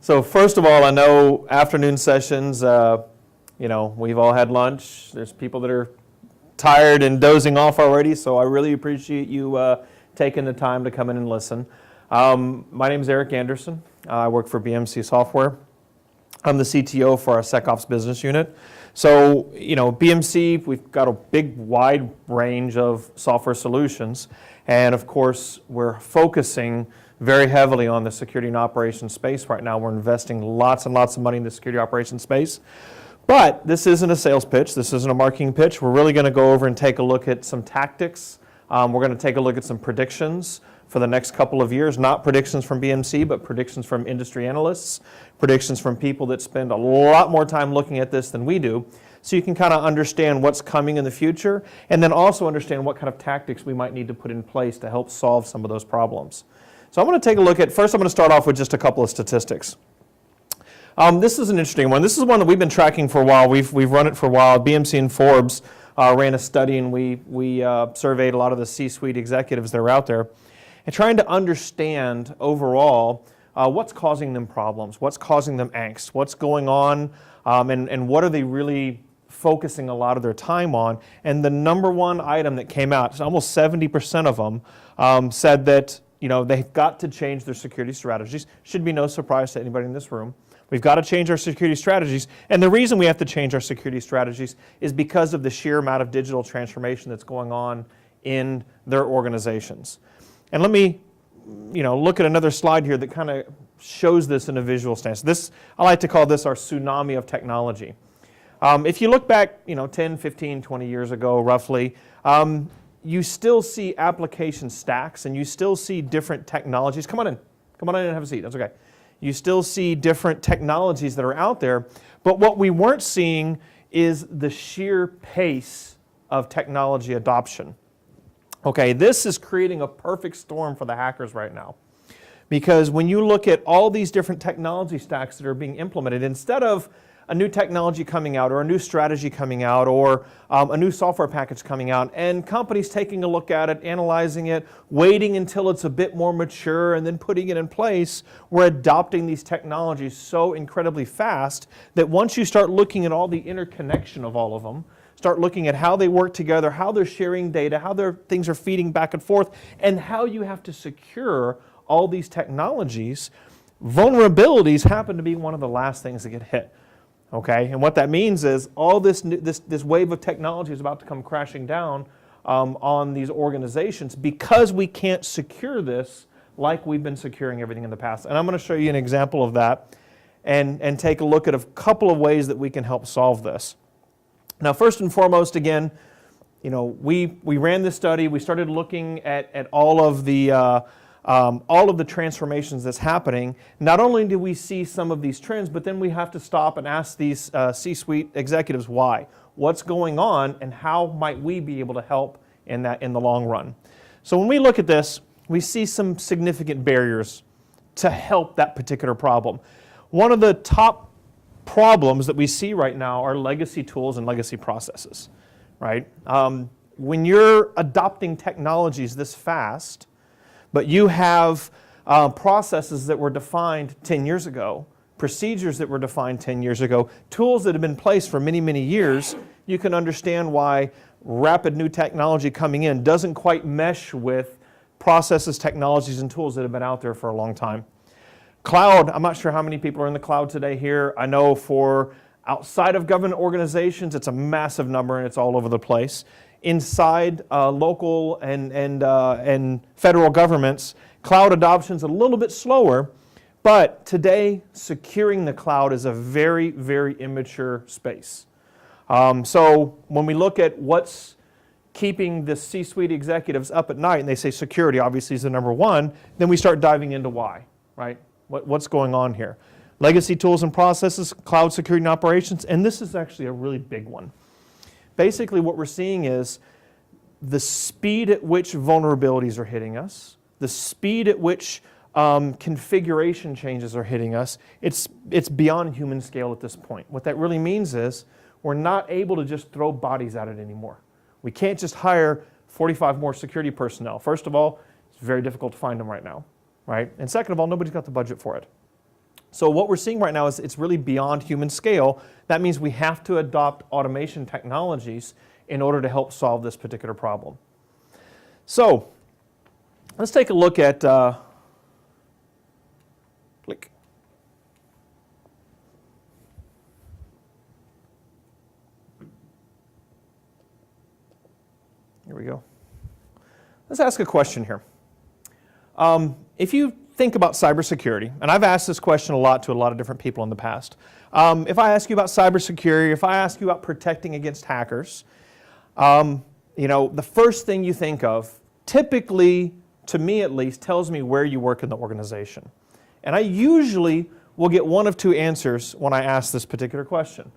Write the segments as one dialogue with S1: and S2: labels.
S1: So first of all, I know afternoon sessions, we've all had lunch. There's people that are tired and dozing off already, so I really appreciate you taking the time to come in and listen. My name is Eric Anderson. I work for BMC Software. I'm the CTO for our SecOps business unit. So, BMC, we've got a big, wide range of software solutions, and of course, we're focusing very heavily on the security and operations space right now. We're investing lots and lots of money in the security operations space. But this isn't a sales pitch. This isn't a marketing pitch. We're really going to go over and take a look at some tactics. We're going to take a look at some predictions for the next couple of years. Not predictions from BMC, but predictions from industry analysts, predictions from people that spend a lot more time looking at this than we do. So you can kind of understand what's coming in the future, and then also understand what kind of tactics we might need to put in place to help solve some of those problems. So I'm going to take a look at, first I'm going to start off with just a couple of statistics. This is an interesting one. This is one that we've been tracking for a while. We've run it for a while. BMC and Forbes ran a study, and we surveyed a lot of the C-suite executives that are out there, and trying to understand overall what's causing them problems, what's causing them angst, what's going on, and what are they really focusing a lot of their time on. And the number one item that came out, almost 70% of them said that they've got to change their security strategies. Should be no surprise to anybody in this room. We've got to change our security strategies. And the reason we have to change our security strategies is because of the sheer amount of digital transformation that's going on in their organizations. And let me look at another slide here that kind of shows this in a visual sense. I like to call this our tsunami of technology. If you look back 10, 15, 20 years ago roughly, you still see application stacks, and you still see different technologies. Come on in and have a seat. That's okay. You still see different technologies that are out there, but what we weren't seeing is the sheer pace of technology adoption. Okay, this is creating a perfect storm for the hackers right now, because when you look at all these different technology stacks that are being implemented, instead of a new technology coming out or a new strategy coming out or a new software package coming out, and companies taking a look at it, analyzing it, waiting until it's a bit more mature and then putting it in place, we're adopting these technologies so incredibly fast that once you start looking at all the interconnection of all of them, start looking at how they work together, how they're sharing data, how their things are feeding back and forth, and how you have to secure all these technologies, vulnerabilities happen to be one of the last things that get hit. Okay, and what that means is all this wave of technology is about to come crashing down on these organizations because we can't secure this like we've been securing everything in the past. And I'm going to show you an example of that and take a look at a couple of ways that we can help solve this. Now, first and foremost, again, we ran this study. We started looking at all of the transformations that's happening. Not only do we see some of these trends, but then we have to stop and ask these C-suite executives why. What's going on, and how might we be able to help in the long run? So when we look at this, we see some significant barriers to help that particular problem. One of the top problems that we see right now are legacy tools and legacy processes, right? When you're adopting technologies this fast, but you have processes that were defined 10 years ago, procedures that were defined 10 years ago, tools that have been in place for many, many years, you can understand why rapid new technology coming in doesn't quite mesh with processes, technologies, and tools that have been out there for a long time. Cloud, I'm not sure how many people are in the cloud today here. I know for outside of government organizations, it's a massive number and it's all over the place. Inside local and federal governments, cloud adoption is a little bit slower, but today securing the cloud is a very, very immature space. So when we look at what's keeping the C-suite executives up at night, and they say security obviously is the number one, then we start diving into why, right? What's going on here? Legacy tools and processes, cloud security and operations, and this is actually a really big one. Basically what we're seeing is the speed at which vulnerabilities are hitting us, the speed at which configuration changes are hitting us, it's beyond human scale at this point. What that really means is we're not able to just throw bodies at it anymore. We can't just hire 45 more security personnel. First of all, it's very difficult to find them right now, right? And second of all, nobody's got the budget for it. So what we're seeing right now is it's really beyond human scale. That means we have to adopt automation technologies in order to help solve this particular problem. So let's take a look at, click. Here we go. Let's ask a question here. If you think about cybersecurity, and I've asked this question a lot to a lot of different people in the past. If I ask you about cybersecurity, if I ask you about protecting against hackers, the first thing you think of, typically, to me at least, tells me where you work in the organization. And I usually will get one of two answers when I ask this particular question.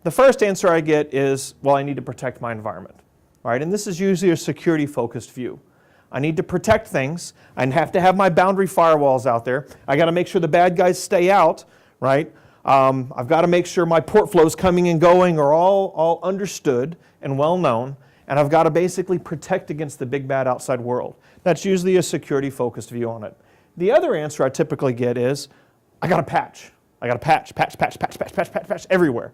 S1: The first answer I get is, well, I need to protect my environment, right? And this is usually a security-focused view. I need to protect things. I have to have my boundary firewalls out there. I got to make sure the bad guys stay out, right? I've got to make sure my port flows coming and going are all understood and well known. And I've got to basically protect against the big bad outside world. That's usually a security-focused view on it. The other answer I typically get is, I got to patch. I got to patch everywhere.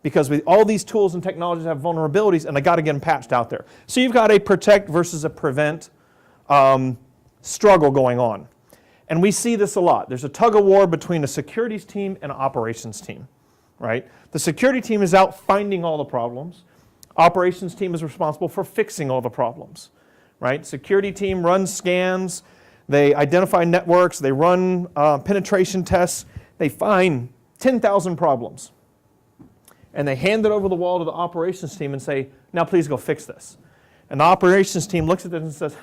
S1: Because all these tools and technologies have vulnerabilities, and I got to get them patched out there. So you've got a protect versus a prevent struggle going on. And we see this a lot. There's a tug of war between a securities team and an operations team, right? The security team is out finding all the problems. Operations team is responsible for fixing all the problems, right? Security team runs scans, they identify networks, they run penetration tests, they find 10,000 problems. And they hand it over the wall to the operations team and say, now please go fix this. And the operations team looks at this and says,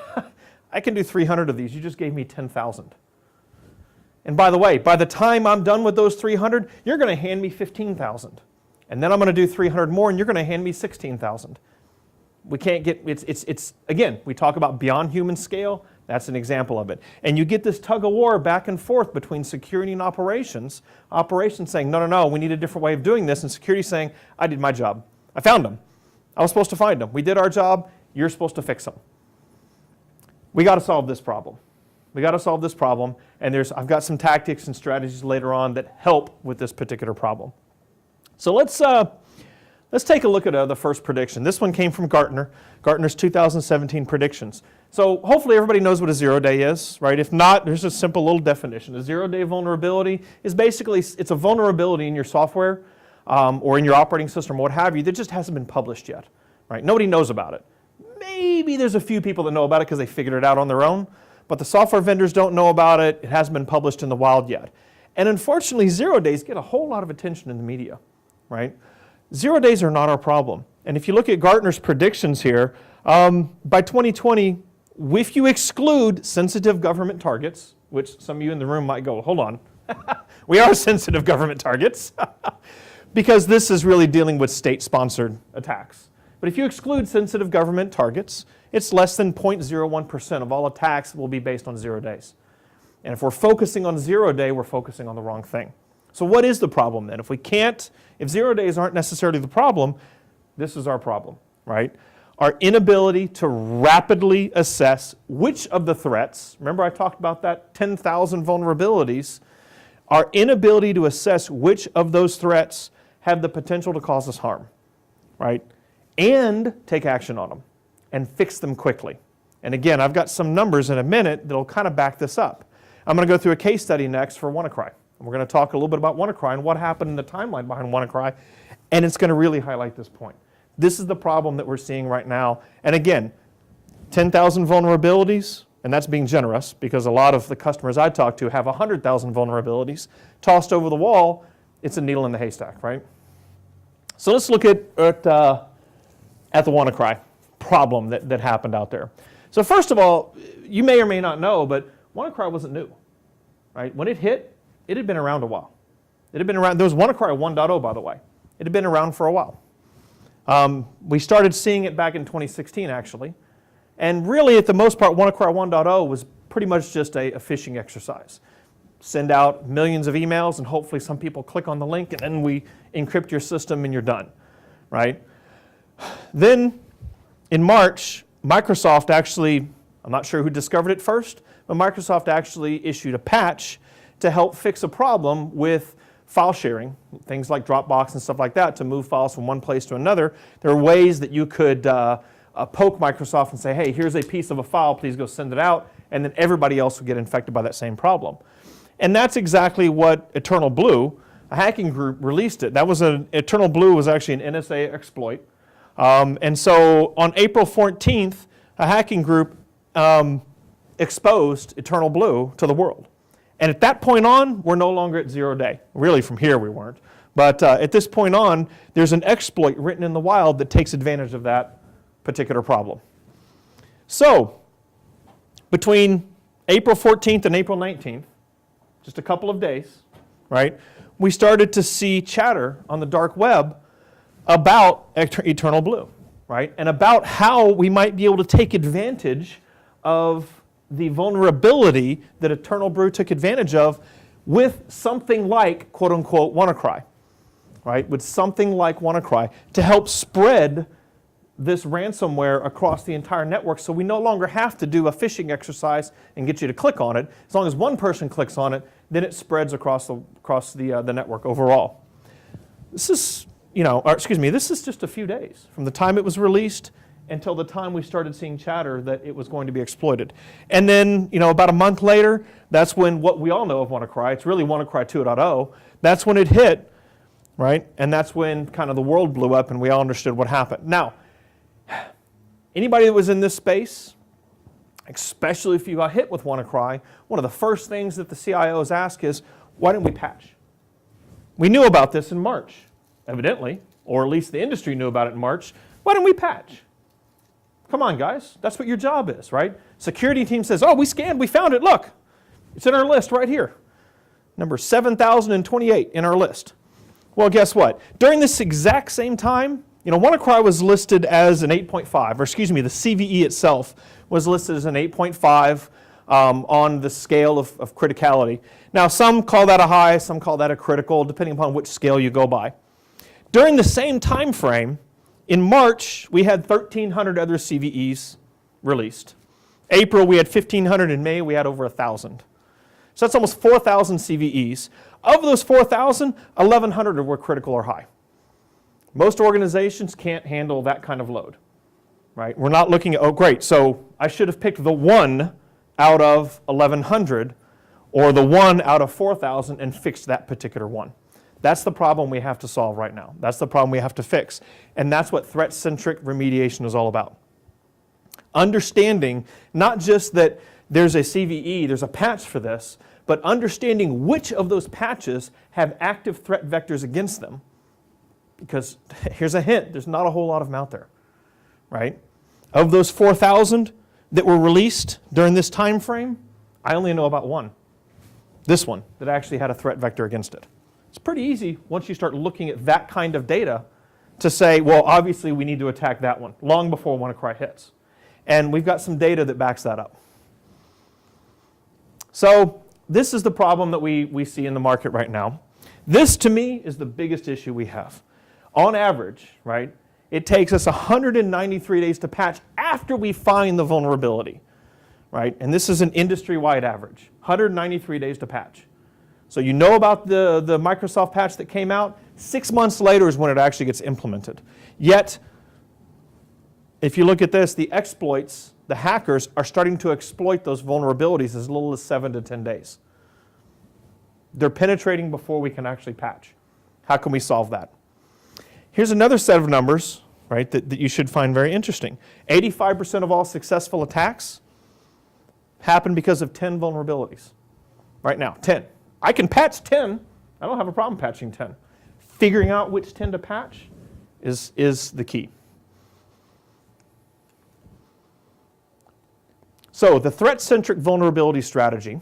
S1: I can do 300 of these, you just gave me 10,000. And by the way, by the time I'm done with those 300, you're going to hand me 15,000. And then I'm going to do 300 more and you're going to hand me 16,000. We can't get, it's again, we talk about beyond human scale, that's an example of it. And you get this tug of war back and forth between security and operations. Operations saying, no, we need a different way of doing this. And security saying, I did my job. I found them. I was supposed to find them. We did our job. You're supposed to fix them. We got to solve this problem. We got to solve this problem. And I've got some tactics and strategies later on that help with this particular problem. So let's take a look at the first prediction. This one came from Gartner, Gartner's 2017 predictions. So hopefully everybody knows what a zero-day is, right? If not, there's a simple little definition. A zero-day vulnerability is basically, it's a vulnerability in your software or in your operating system or what have you that just hasn't been published yet, right? Nobody knows about it. Maybe there's a few people that know about it because they figured it out on their own, but the software vendors don't know about it. It hasn't been published in the wild yet. And unfortunately, 0 days get a whole lot of attention in the media, right? 0 days are not our problem. And if you look at Gartner's predictions here, by 2020, if you exclude sensitive government targets, which some of you in the room might go, hold on, we are sensitive government targets, because this is really dealing with state-sponsored attacks. But if you exclude sensitive government targets, it's less than 0.01% of all attacks will be based on 0 days. And if we're focusing on 0 day, we're focusing on the wrong thing. So what is the problem then? If 0 days aren't necessarily the problem, this is our problem, right? Our inability to rapidly assess which of the threats, remember I talked about that 10,000 vulnerabilities, our inability to assess which of those threats have the potential to cause us harm, right? And take action on them and fix them quickly. And again, I've got some numbers in a minute that'll kind of back this up. I'm going to go through a case study next for Wannacry. And we're going to talk a little bit about Wannacry and what happened in the timeline behind Wannacry, and it's going to really highlight this point. This is the problem that we're seeing right now. And again, 10,000 vulnerabilities, and that's being generous because a lot of the customers I talk to have 100,000 vulnerabilities tossed over the wall. It's a needle in the haystack, right? So let's look at the Wannacry problem that happened out there. So first of all, you may or may not know, but Wannacry wasn't new, right? When it hit, it had been around a while. It had been around. There was Wannacry 1.0, by the way. It had been around for a while. We started seeing it back in 2016, actually. And really, at the most part, Wannacry 1.0 was pretty much just a phishing exercise. Send out millions of emails, and hopefully some people click on the link, and then we encrypt your system, and you're done, right? Then, in March, Microsoft actually, I'm not sure who discovered it first, but Microsoft actually issued a patch to help fix a problem with file sharing, things like Dropbox and stuff like that, to move files from one place to another. There are ways that you could poke Microsoft and say, hey, here's a piece of a file, please go send it out, and then everybody else would get infected by that same problem. And that's exactly what Eternal Blue, a hacking group, released it. Eternal Blue was actually an NSA exploit. And so on April 14th, a hacking group exposed Eternal Blue to the world. And at that point on, we're no longer at 0 day. Really, from here we weren't. But at this point on, there's an exploit written in the wild that takes advantage of that particular problem. So, between April 14th and April 19th, just a couple of days, right, we started to see chatter on the dark web about Eternal Blue, right, and about how we might be able to take advantage of the vulnerability that Eternal Blue took advantage of with something like, quote unquote, Wannacry, right? With something like Wannacry to help spread this ransomware across the entire network, so we no longer have to do a phishing exercise and get you to click on it. As long as one person clicks on it, then it spreads across the network overall. This is, this is just a few days from the time it was released until the time we started seeing chatter that it was going to be exploited. And then, about a month later, that's when what we all know of Wannacry, it's really Wannacry 2.0, that's when it hit, right? And that's when kind of the world blew up and we all understood what happened. Now, anybody that was in this space, especially if you got hit with Wannacry, one of the first things that the CIOs ask is, why didn't we patch? We knew about this in March, evidently, or at least the industry knew about it in March. Why didn't we patch? Come on, guys. That's what your job is, right? Security team says, oh, we scanned, we found it. Look, it's in our list right here. Number 7,028 in our list. Well, guess what? During this exact same time, Wannacry was listed as an 8.5, or excuse me, the CVE itself was listed as an 8.5 on the scale of criticality. Now, some call that a high, some call that a critical, depending upon which scale you go by. During the same time frame, in March, we had 1,300 other CVEs released. April, we had 1,500. In May, we had over 1,000. So that's almost 4,000 CVEs. Of those 4,000, 1,100 were critical or high. Most organizations can't handle that kind of load, right? We're not looking at, oh, great, so I should have picked the 1 out of 1,100 or the 1 out of 4,000 and fixed that particular one. That's the problem we have to solve right now. That's the problem we have to fix. And that's what threat-centric remediation is all about. Understanding not just that there's a CVE, there's a patch for this, but understanding which of those patches have active threat vectors against them. Because here's a hint, there's not a whole lot of them out there, right? Of those 4,000 that were released during this time frame, I only know about one. This one, that actually had a threat vector against it. It's pretty easy once you start looking at that kind of data to say, well, obviously we need to attack that one, long before Wannacry hits. And we've got some data that backs that up. So this is the problem that we see in the market right now. This, to me, is the biggest issue we have. On average, right, it takes us 193 days to patch after we find the vulnerability, right? And this is an industry-wide average, 193 days to patch. So you know about the Microsoft patch that came out. 6 months later is when it actually gets implemented. Yet, if you look at this, the exploits, the hackers, are starting to exploit those vulnerabilities as little as 7 to 10 days. They're penetrating before we can actually patch. How can we solve that? Here's another set of numbers, right, that you should find very interesting. 85% of all successful attacks happen because of 10 vulnerabilities. Right now, 10. I can patch 10. I don't have a problem patching 10. Figuring out which 10 to patch is the key. So the threat-centric vulnerability strategy.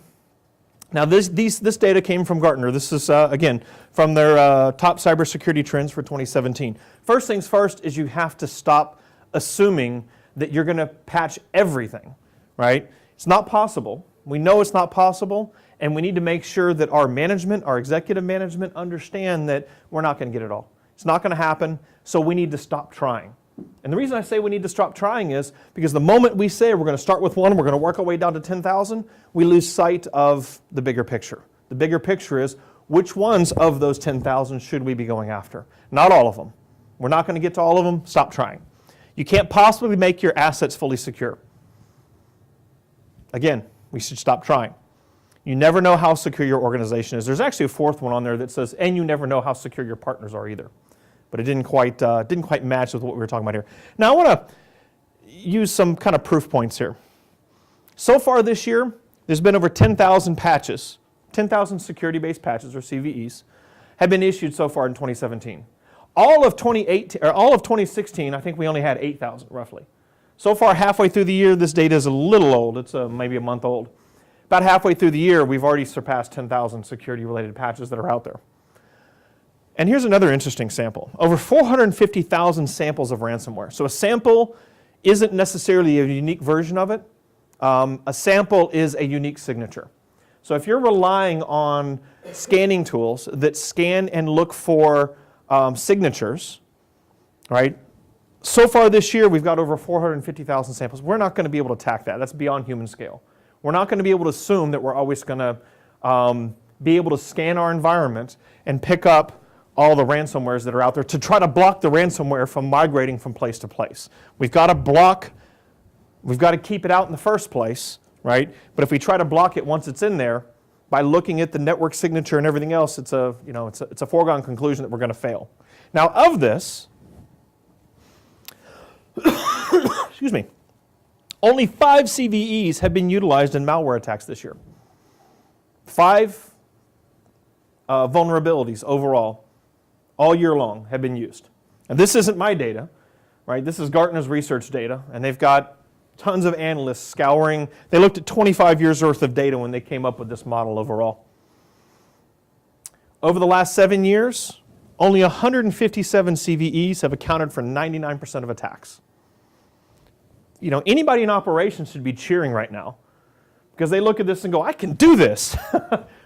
S1: Now this data came from Gartner. This is, again, from their top cybersecurity trends for 2017. First things first is you have to stop assuming that you're going to patch everything, right? It's not possible. We know it's not possible, and we need to make sure that our management, our executive management, understand that we're not going to get it all. It's not going to happen, so we need to stop trying. And the reason I say we need to stop trying is because the moment we say we're going to start with one, we're going to work our way down to 10,000, we lose sight of the bigger picture. The bigger picture is, which ones of those 10,000 should we be going after? Not all of them. We're not going to get to all of them. Stop trying. You can't possibly make your assets fully secure. Again, we should stop trying. You never know how secure your organization is. There's actually a fourth one on there that says, and you never know how secure your partners are either. But it didn't quite match with what we were talking about here. Now I want to use some kind of proof points here. So far this year, there's been over 10,000 patches, 10,000 security-based patches, or CVEs, have been issued so far in 2017. All of 2016, I think we only had 8,000 roughly. So far, halfway through the year, this data is a little old. It's maybe a month old. About halfway through the year, we've already surpassed 10,000 security-related patches that are out there. And here's another interesting sample. Over 450,000 samples of ransomware. So a sample isn't necessarily a unique version of it. A sample is a unique signature. So if you're relying on scanning tools that scan and look for signatures, right? So far this year, we've got over 450,000 samples. We're not going to be able to attack that. That's beyond human scale. We're not going to be able to assume that we're always going to be able to scan our environment and pick up all the ransomwares that are out there to try to block the ransomware from migrating from place to place. We've got to keep it out in the first place, right? But if we try to block it once it's in there, by looking at the network signature and everything else, it's a foregone conclusion that we're going to fail. Now, of this, excuse me, only 5 CVEs have been utilized in malware attacks this year. 5 vulnerabilities overall, all year long, have been used. And this isn't my data, right? This is Gartner's research data, and they've got tons of analysts scouring. They looked at 25 years worth of data when they came up with this model overall. Over the last 7 years, only 157 CVEs have accounted for 99% of attacks. You know, anybody in operations should be cheering right now because they look at this and go, I can do this.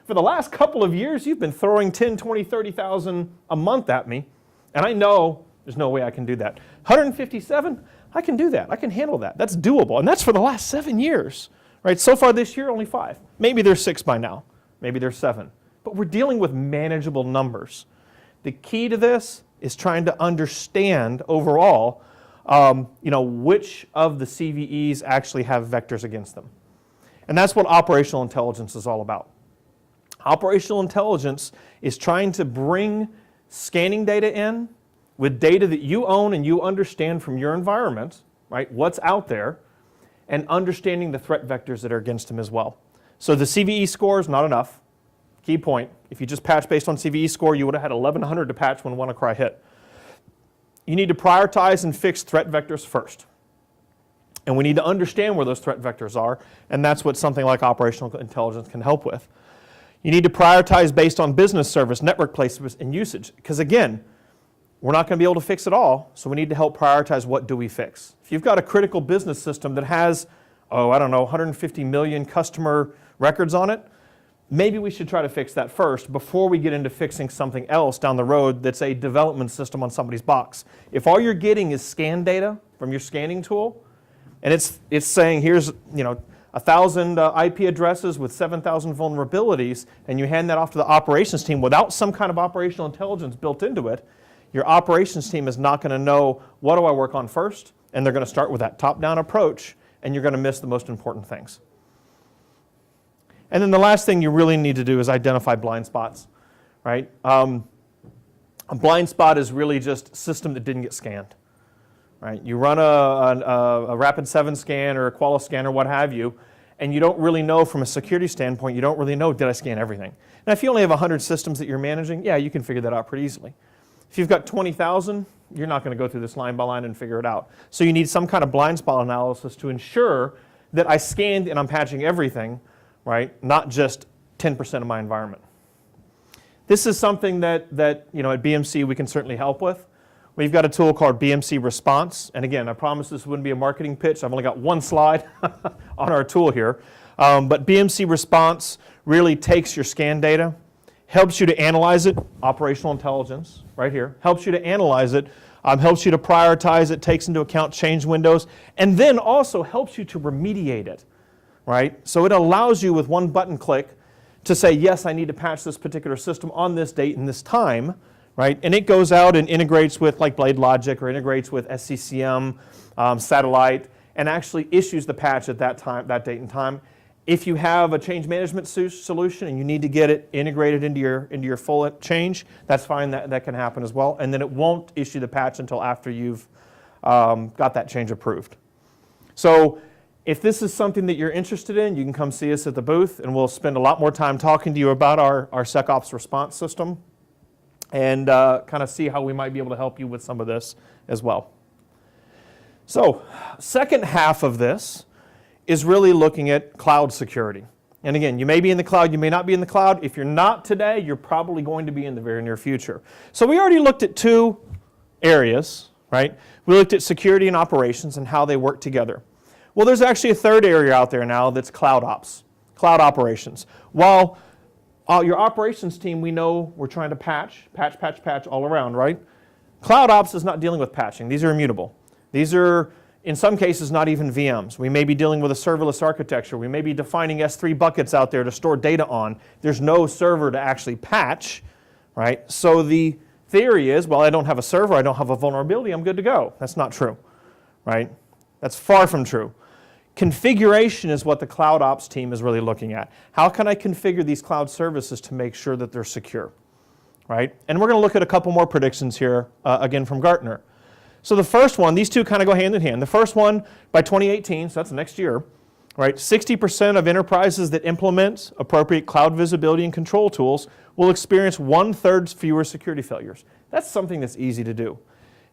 S1: For the last couple of years, you've been throwing 10, 20, 30,000 a month at me, and I know there's no way I can do that. 157, I can do that. I can handle that. That's doable, and that's for the last 7 years. Right? So far this year, only 5. Maybe there's 6 by now. Maybe there's 7. But we're dealing with manageable numbers. The key to this is trying to understand overall, which of the CVEs actually have vectors against them. And that's what operational intelligence is all about. Operational intelligence is trying to bring scanning data in with data that you own and you understand from your environment, right? What's out there, and understanding the threat vectors that are against them as well. So the CVE score is not enough. Key point, if you just patch based on CVE score, you would have had 1,100 to patch when Wannacry hit. You need to prioritize and fix threat vectors first. And we need to understand where those threat vectors are, and that's what something like operational intelligence can help with. You need to prioritize based on business service, network placements, and usage. Because again, we're not going to be able to fix it all, so we need to help prioritize what do we fix. If you've got a critical business system that has, 150 million customer records on it, maybe we should try to fix that first before we get into fixing something else down the road that's a development system on somebody's box. If all you're getting is scan data from your scanning tool, and it's saying here's 1,000 IP addresses with 7,000 vulnerabilities, and you hand that off to the operations team without some kind of operational intelligence built into it, your operations team is not going to know what do I work on first, and they're going to start with that top-down approach, and you're going to miss the most important things. And then the last thing you really need to do is identify blind spots, right? A blind spot is really just a system that didn't get scanned, right? You run a Rapid7 scan or a Qualys scan or what have you, and you don't really know from a security standpoint, you don't really know, did I scan everything? Now, if you only have 100 systems that you're managing, yeah, you can figure that out pretty easily. If you've got 20,000, you're not going to go through this line by line and figure it out. So you need some kind of blind spot analysis to ensure that I scanned and I'm patching everything, right? Not just 10% of my environment. This is something that at BMC we can certainly help with. We've got a tool called BMC Response. And again, I promise this wouldn't be a marketing pitch. I've only got one slide on our tool here. But BMC Response really takes your scan data, helps you to analyze it, operational intelligence, right here, helps you to analyze it, helps you to prioritize it, takes into account change windows, and then also helps you to remediate it, right? So it allows you with one button click to say, yes, I need to patch this particular system on this date and this time, right? And it goes out and integrates with like Blade Logic or integrates with SCCM, Satellite, and actually issues the patch at that time, that date and time. If you have a change management solution and you need to get it integrated into your full change, that's fine, that can happen as well. And then it won't issue the patch until after you've got that change approved. So if this is something that you're interested in, you can come see us at the booth, and we'll spend a lot more time talking to you about our SecOps response system and kind of see how we might be able to help you with some of this as well. So, second half of this is really looking at cloud security. And again, you may be in the cloud, you may not be in the cloud. If you're not today, you're probably going to be in the very near future. So we already looked at two areas, right? We looked at security and operations and how they work together. Well, there's actually a third area out there now that's cloud ops, cloud operations. While your operations team, we know we're trying to patch all around, right? Cloud ops is not dealing with patching. These are immutable. These are, in some cases, not even VMs. We may be dealing with a serverless architecture. We may be defining S3 buckets out there to store data on. There's no server to actually patch, right? So the theory is, well, I don't have a server, I don't have a vulnerability, I'm good to go. That's not true, right? That's far from true. Configuration is what the cloud ops team is really looking at. How can I configure these cloud services to make sure that they're secure, right? And we're going to look at a couple more predictions here, again from Gartner. So the first one, these two kind of go hand in hand. The first one, by 2018, so that's next year, right? 60% of enterprises that implement appropriate cloud visibility and control tools will experience 1/3 fewer security failures. That's something that's easy to do.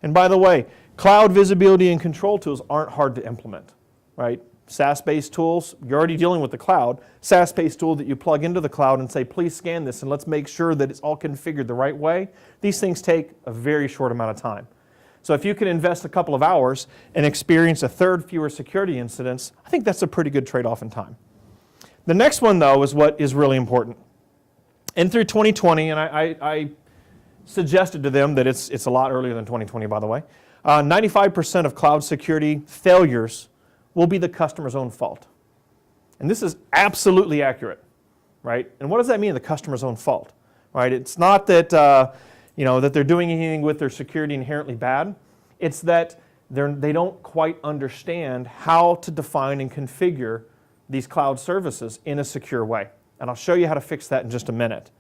S1: And by the way, cloud visibility and control tools aren't hard to implement, right? SaaS-based tools, you're already dealing with the cloud. SaaS-based tool that you plug into the cloud and say, please scan this and let's make sure that it's all configured the right way. These things take a very short amount of time. So if you can invest a couple of hours and experience 1/3 fewer security incidents, I think that's a pretty good trade-off in time. The next one, though, is what is really important. And through 2020, and I suggested to them that it's a lot earlier than 2020, by the way, 95% of cloud security failures will be the customer's own fault. And this is absolutely accurate, right? And what does that mean, the customer's own fault, right? It's not that that they're doing anything with their security inherently bad. It's that they don't quite understand how to define and configure these cloud services in a secure way. And I'll show you how to fix that in just a minute.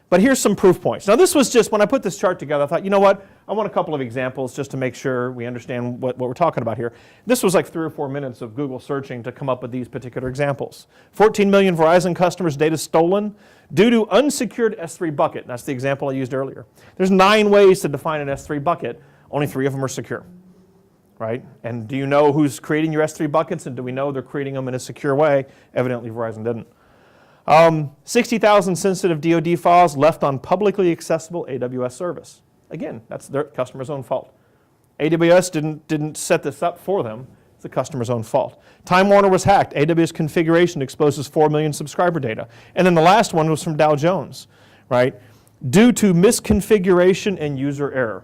S1: But here's some proof points. Now this was just, when I put this chart together, I thought, you know what? I want a couple of examples just to make sure we understand what we're talking about here. This was like 3 or 4 minutes of Google searching to come up with these particular examples. 14 million Verizon customers' data stolen due to unsecured S3 bucket. That's the example I used earlier. There's 9 ways to define an S3 bucket. Only 3 of them are secure, right? And do you know who's creating your S3 buckets, and do we know they're creating them in a secure way? Evidently Verizon didn't. 60,000 sensitive DoD files left on publicly accessible AWS service. Again, that's their customer's own fault. AWS didn't set this up for them. It's the customer's own fault. Time Warner was hacked. AWS configuration exposes 4 million subscriber data. And then the last one was from Dow Jones, right? Due to misconfiguration and user error.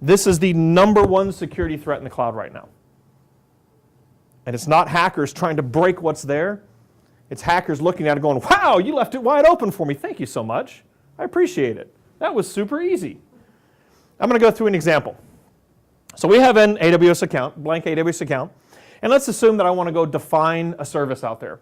S1: This is the #1 security threat in the cloud right now. And it's not hackers trying to break what's there. It's hackers looking at it going, wow, you left it wide open for me. Thank you so much. I appreciate it. That was super easy. I'm going to go through an example. So we have an AWS account, blank AWS account, and let's assume that I want to go define a service out there.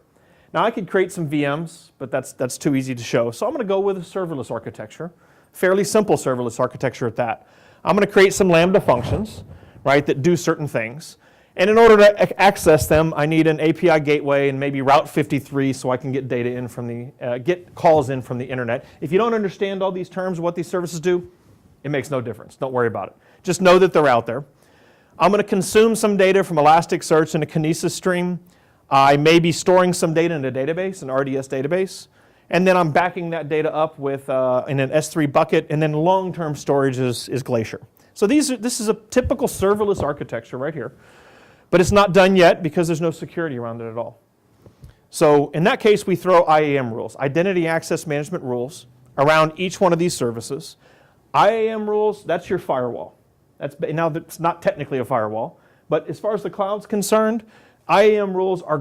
S1: Now I could create some VMs, but that's too easy to show. So I'm going to go with a serverless architecture, fairly simple serverless architecture at that. I'm going to create some Lambda functions, right, that do certain things. And in order to access them, I need an API gateway and maybe Route 53 so I can get data in from get calls in from the internet. If you don't understand all these terms, what these services do, it makes no difference. Don't worry about it. Just know that they're out there. I'm going to consume some data from Elasticsearch in a Kinesis stream. I may be storing some data in a database, an RDS database. And then I'm backing that data up with in an S3 bucket, and then long-term storage is Glacier. So this is a typical serverless architecture right here. But it's not done yet because there's no security around it at all. So in that case, we throw IAM rules, Identity Access Management rules, around each one of these services. IAM rules, that's your firewall. Now, that's not technically a firewall, but as far as the cloud's concerned, IAM rules are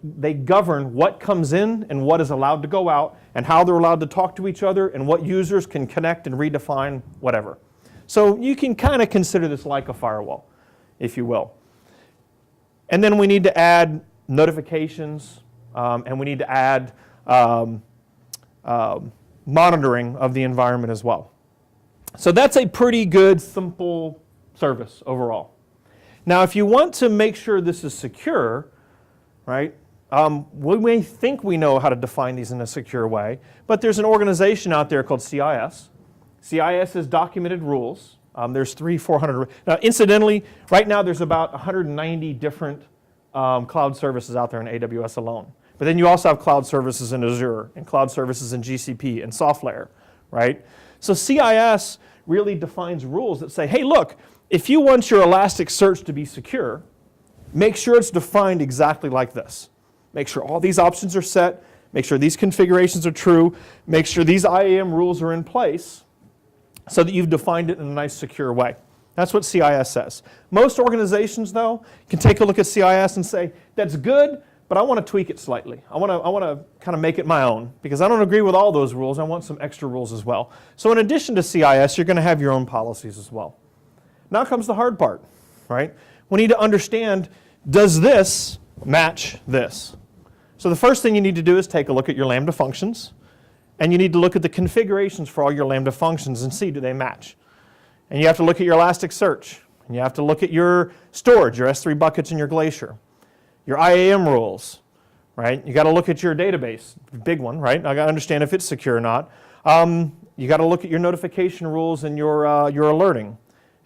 S1: they govern what comes in and what is allowed to go out and how they're allowed to talk to each other and what users can connect and redefine whatever. So you can kind of consider this like a firewall, if you will. And then we need to add notifications and we need to add monitoring of the environment as well. So that's a pretty good, simple service overall. Now, if you want to make sure this is secure, right, we may think we know how to define these in a secure way, but there's an organization out there called CIS. CIS has documented rules. There's 300-400. Now, incidentally, right now there's about 190 different cloud services out there in AWS alone. But then you also have cloud services in Azure and cloud services in GCP and SoftLayer, right? So CIS really defines rules that say, hey, look, if you want your Elasticsearch to be secure, make sure it's defined exactly like this. Make sure all these options are set, make sure these configurations are true, make sure these IAM rules are in place so that you've defined it in a nice, secure way. That's what CIS says. Most organizations, though, can take a look at CIS and say, that's good, but I want to tweak it slightly. I want to kind of make it my own because I don't agree with all those rules. I want some extra rules as well. So in addition to CIS, you're going to have your own policies as well. Now comes the hard part, right? We need to understand, does this match this? So the first thing you need to do is take a look at your Lambda functions, and you need to look at the configurations for all your Lambda functions and see, do they match? And you have to look at your Elasticsearch, and you have to look at your storage, your S3 buckets and your Glacier, your IAM rules, right? You got to look at your database, big one, right? I got to understand if it's secure or not. You got to look at your notification rules and your alerting.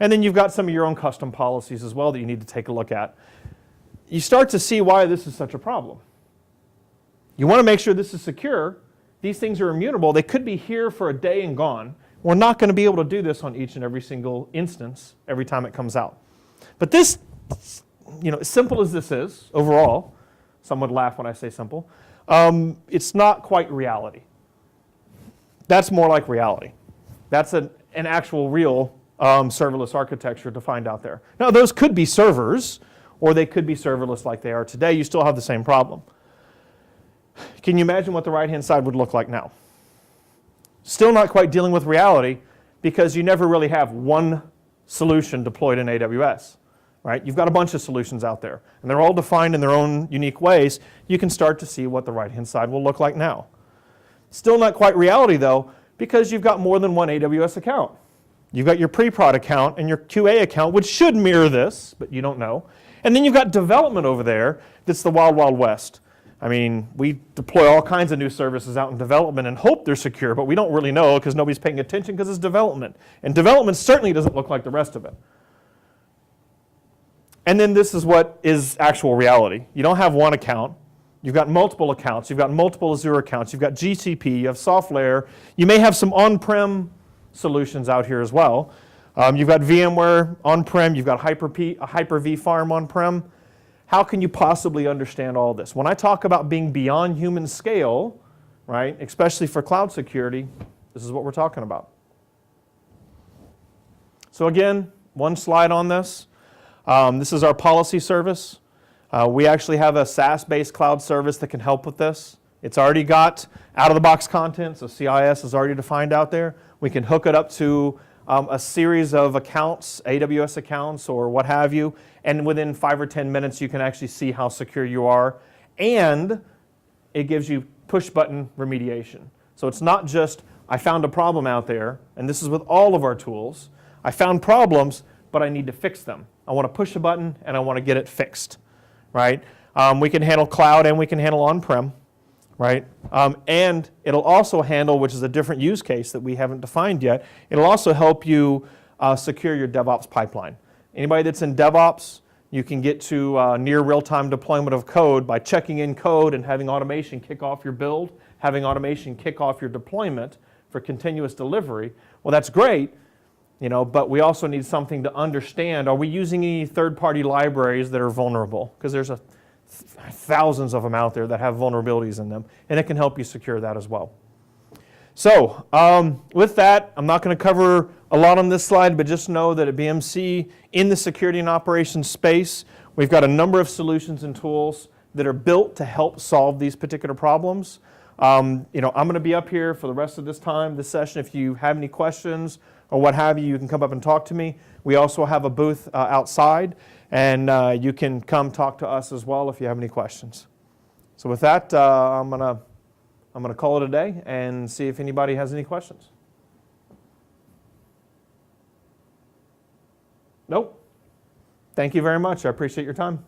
S1: And then you've got some of your own custom policies as well that you need to take a look at. You start to see why this is such a problem. You want to make sure this is secure. These things are immutable. They could be here for a day and gone. We're not going to be able to do this on each and every single instance every time it comes out. But this, as simple as this is overall, some would laugh when I say simple, it's not quite reality. That's more like reality. That's an actual real serverless architecture defined out there. Now, those could be servers, or they could be serverless like they are today. You still have the same problem. Can you imagine what the right-hand side would look like now? Still not quite dealing with reality because you never really have one solution deployed in AWS, right? You've got a bunch of solutions out there, and they're all defined in their own unique ways. You can start to see what the right-hand side will look like now. Still not quite reality, though, because you've got more than one AWS account. You've got your pre-prod account and your QA account, which should mirror this, but you don't know. And then you've got development over there that's the wild, wild west. I mean, we deploy all kinds of new services out in development and hope they're secure, but we don't really know because nobody's paying attention because it's development. And development certainly doesn't look like the rest of it. And then this is what is actual reality. You don't have one account. You've got multiple accounts. You've got multiple Azure accounts. You've got GCP. You have SoftLayer. You may have some on-prem solutions out here as well. You've got VMware on-prem. You've got Hyper-V Farm on-prem. How can you possibly understand all this? When I talk about being beyond human scale, right, especially for cloud security, this is what we're talking about. So again, one slide on this. This is our policy service. We actually have a SaaS-based cloud service that can help with this. It's already got out-of-the-box content, so CIS is already defined out there. We can hook it up to a series of accounts, AWS accounts or what have you, and within 5 or 10 minutes you can actually see how secure you are, and it gives you push-button remediation. So it's not just, I found a problem out there, and this is with all of our tools. I found problems, but I need to fix them. I want to push a button, and I want to get it fixed, right? We can handle cloud, and we can handle on-prem, right? And it'll also handle, which is a different use case that we haven't defined yet, it'll also help you secure your DevOps pipeline. Anybody that's in DevOps, you can get to near real-time deployment of code by checking in code and having automation kick off your build, having automation kick off your deployment for continuous delivery. Well, that's great, but we also need something to understand, are we using any third-party libraries that are vulnerable? Because there's thousands of them out there that have vulnerabilities in them, and it can help you secure that as well. So with that, I'm not going to cover a lot on this slide, but just know that at BMC, in the security and operations space, We've got a number of solutions and tools that are built to help solve these particular problems. I'm going to be up here for the rest of this session. If you have any questions or what have you, you can come up and talk to me. We also have a booth outside, and you can come talk to us as well if you have any questions. So with that, I'm going to call it a day and see if anybody has any questions. Nope. Thank you very much. I appreciate your time.